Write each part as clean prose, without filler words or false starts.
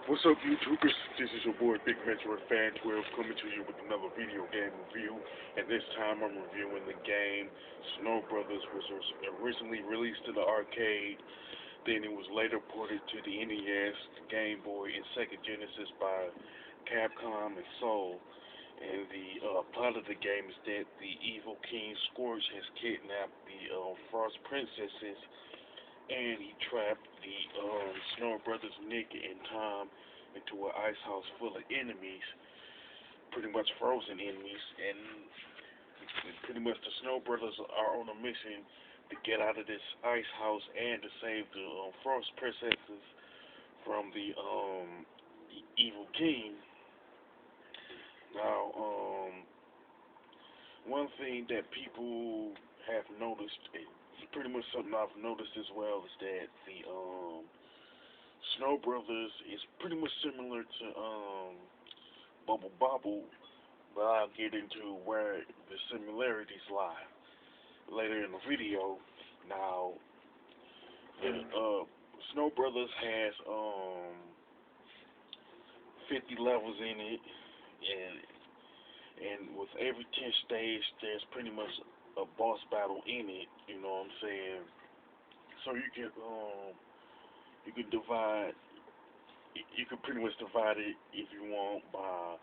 What's up, YouTubers? This is your boy Big Metro Fan 12 coming to you with another video game review. And this time I'm reviewing the game Snow Brothers, which was originally released to the arcade. Then it was later ported to the NES, Game Boy, and Sega Genesis by Capcom and Soul. And the plot of the game is that the evil King Scorch has kidnapped the Frost Princesses, and he trapped the Snow Brothers Nick and Tom into an ice house full of enemies, pretty much frozen enemies, and pretty much the Snow Brothers are on a mission to get out of this ice house and to save the Frost Princesses from the evil king. Now, one thing that people have noticed, pretty much something I've noticed as well, is that the Snow Brothers is pretty much similar to Bubble Bobble, but I'll get into where the similarities lie later in the video. Now, the Snow Brothers has 50 levels in it, and with every 10 stage, there's pretty much a boss battle in it. You know what I'm saying? So you can divide. You can pretty much divide it if you want by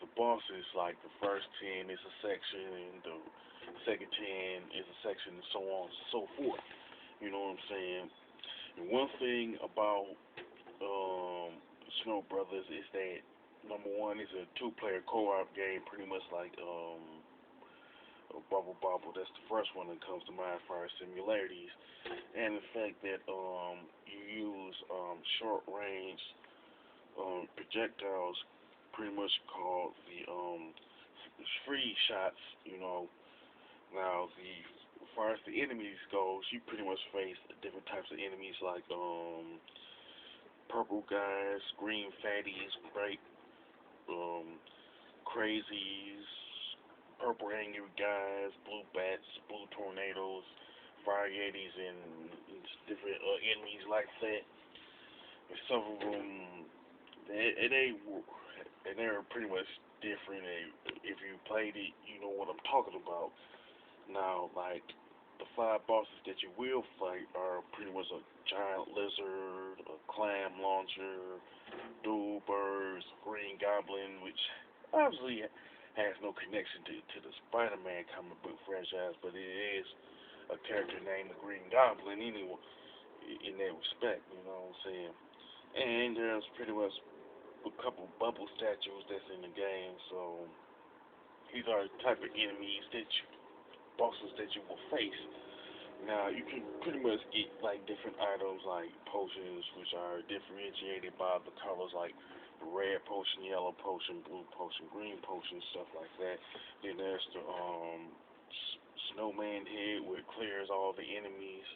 the bosses. Like the first 10 is a section, and the second 10 is a section, and so on and so forth. You know what I'm saying? And one thing about Snow Brothers is that number one is a two-player co-op game, pretty much like Bubble Bobble. That's the first one that comes to mind for our similarities, and the fact that you use short-range projectiles, pretty much called the free shots. You know, now as far as the enemies goes, you pretty much face different types of enemies like purple guys, green fatties, bright crazies, purple angry guys, blue bats, blue tornadoes, fire yetis, and different enemies like that. And some of them, they're pretty much different. If you played it, you know what I'm talking about. Now, like the five bosses that you will fight are pretty much a giant lizard, a clam launcher, dual birds, green goblin, which obviously has no connection to the Spider-Man comic book franchise, but it is a character named the Green Goblin anyway, in that respect, you know what I'm saying? And there's pretty much a couple bubble statues that's in the game, so these are the type of enemies bosses that you will face. Now, you can pretty much get like different items like potions, which are differentiated by the colors, like red potion, yellow potion, blue potion, green potion, stuff like that. Then there's the snowman head, where it clears all the enemies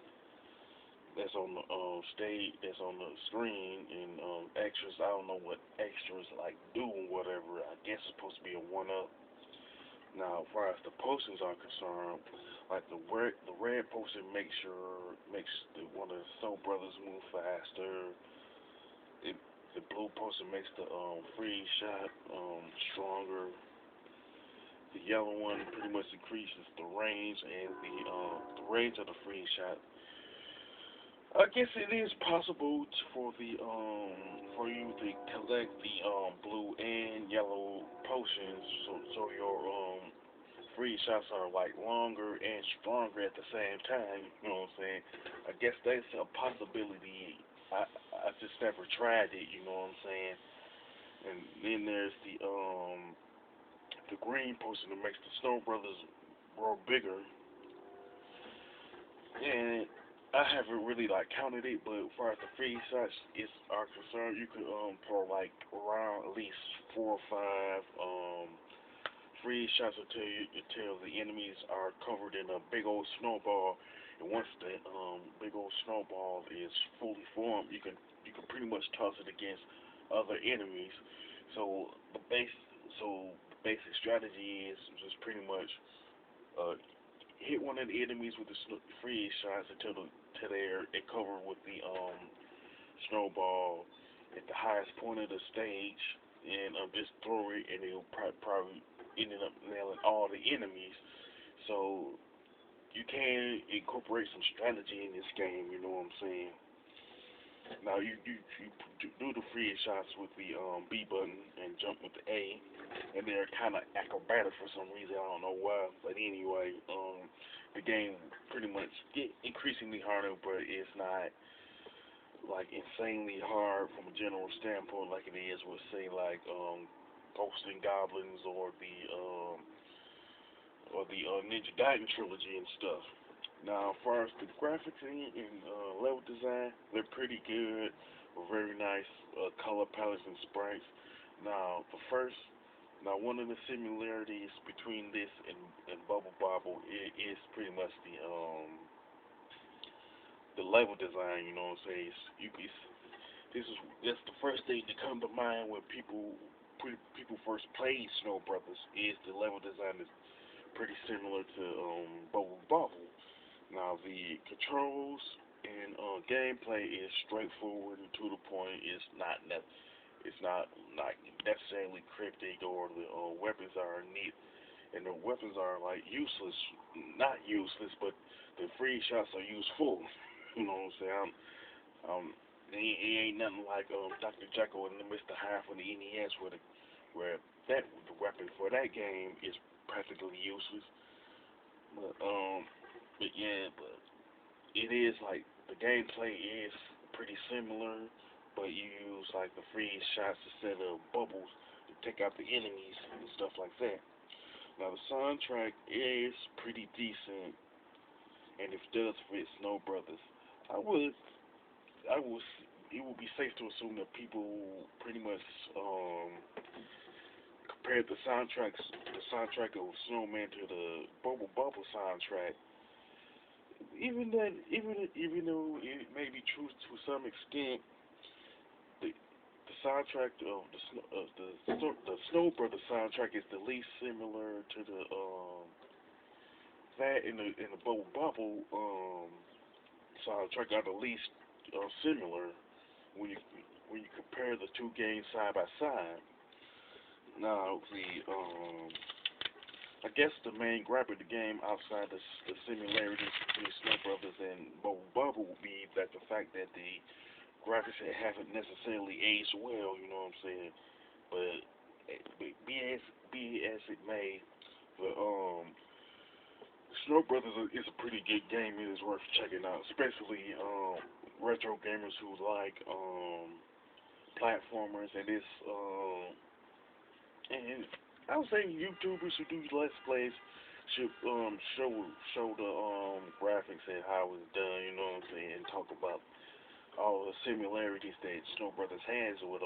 that's on the stage, that's on the screen, and extras. I don't know what extras like do or whatever. I guess it's supposed to be a one up. Now, as far as the potions are concerned, like the red potion makes one of the Snow Brothers move faster. The blue potion makes the freeze shot stronger. The yellow one pretty much increases the range, and the range of the freeze shot. I guess it is possible for you to collect the blue and yellow potions, so your free shots are like longer and stronger at the same time. You know what I'm saying? I guess that's a possibility. I just never tried it. You know what I'm saying? And then there's the green potion that makes the Snow Brothers grow bigger. And I haven't really like counted it, but as far as the free shots are concerned, you could throw like around at least 4 or 5 free shots until the enemies are covered in a big old snowball. And once the big old snowball is fully formed, you can pretty much toss it against other enemies. So the basic strategy is just pretty much uh, hit one of the enemies with the free shots until they're covered with the snowball, at the highest point of the stage and just throw it, and it'll probably ended up nailing all the enemies. So you can incorporate some strategy in this game. You know what I'm saying? Now you do the free shots with the B button and jump with the A, and they're kind of acrobatic for some reason. I don't know why, but anyway, the game pretty much get increasingly harder, but it's not like insanely hard from a general standpoint like it is with say like Ghosts and Goblins or the Ninja Gaiden trilogy and stuff. Now, as far as the graphics and level design, they're pretty good. Very nice color palettes and sprites. Now, one of the similarities between this and Bubble Bobble is pretty much the level design. You know what I'm saying? That's the first thing that come to mind when people first played Snow Brothers is the level design is pretty similar to Bubble Bobble. Now the controls and gameplay is straightforward and to the point. It's not like necessarily cryptic or the weapons are neat and the weapons are like useless, not useless, but the free shots are useful. You know what I'm saying? It ain't nothing like Dr. Jekyll and Mr. Hyde from the NES where the weapon for that game is practically useless. But but it is like the gameplay is pretty similar, but you use like the freeze shots instead of bubbles to take out the enemies and stuff like that. Now the soundtrack is pretty decent, and it does fit Snow Brothers. I would, I would, it would be safe to assume that people pretty much compared the soundtrack of Snowman to the Bubble Bubble soundtrack. Even though it may be true to some extent, the soundtrack of the Snow Brothers soundtrack is the least similar to the that in the Bubble Bubble soundtrack are the least similar when you compare the two games side by side. Now I guess the main gripe of the game outside the similarities between Snow Brothers and Bubble Bubble would be that the fact that the graphics haven't necessarily aged well, you know what I'm saying? But be as it may, the Snow Brothers is a pretty good game. It is worth checking out, especially retro gamers who like platformers and this and I would say YouTubers who do Let's Plays should show the graphics and how it's done, you know what I'm saying, and talk about all the similarities that Snow Brothers has with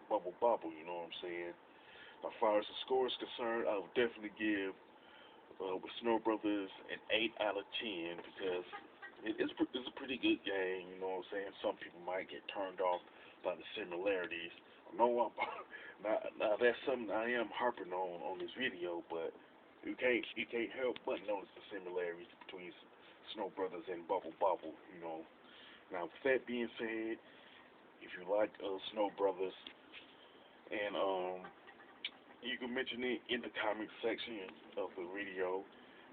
Bubble Bobble, you know what I'm saying. As far as the score is concerned, I would definitely give with Snow Brothers an 8 out of 10 because it's a pretty good game, you know what I'm saying. Some people might get turned off by the similarities. No, now that's something I am harping on this video, but you can't help but notice the similarities between Snow Brothers and Bubble Bobble, you know. Now with that being said, if you like Snow Brothers, and you can mention it in the comment section of the video.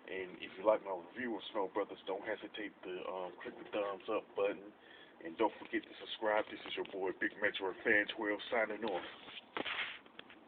And if you like my review of Snow Brothers, don't hesitate to click the thumbs up button. And don't forget to subscribe. This is your boy Big Metro Fan 12 signing off.